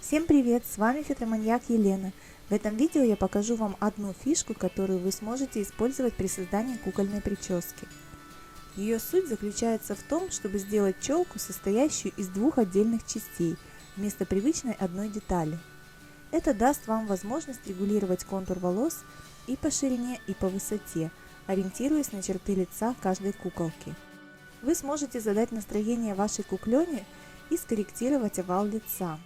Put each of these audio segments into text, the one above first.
Всем привет! С вами фитроманьяк Елена. В этом видео я покажу вам одну фишку, которую вы сможете использовать при создании кукольной прически. Ее суть заключается в том, чтобы сделать челку, состоящую из двух отдельных частей, вместо привычной одной детали. Это даст вам возможность регулировать контур волос и по ширине, и по высоте, ориентируясь на черты лица каждой куколки. Вы сможете задать настроение вашей куклене и скорректировать овал лица.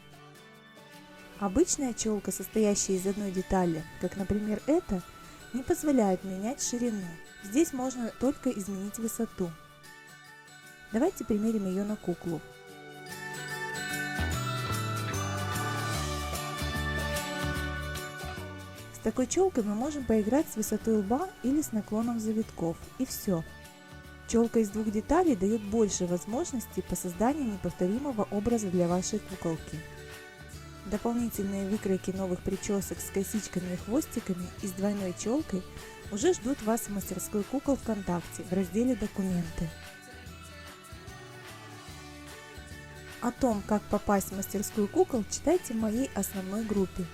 Обычная челка, состоящая из одной детали, как, например, эта, не позволяет менять ширину. Здесь можно только изменить высоту. Давайте примерим ее на куклу. С такой челкой мы можем поиграть с высотой лба или с наклоном завитков, и все. Челка из двух деталей дает больше возможностей по созданию неповторимого образа для вашей куколки. Дополнительные выкройки новых причесок с косичками и хвостиками и с двойной челкой уже ждут вас в мастерской кукол ВКонтакте в разделе «Документы». О том, как попасть в мастерскую кукол, читайте в моей основной группе.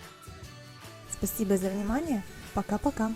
Спасибо за внимание. Пока-пока.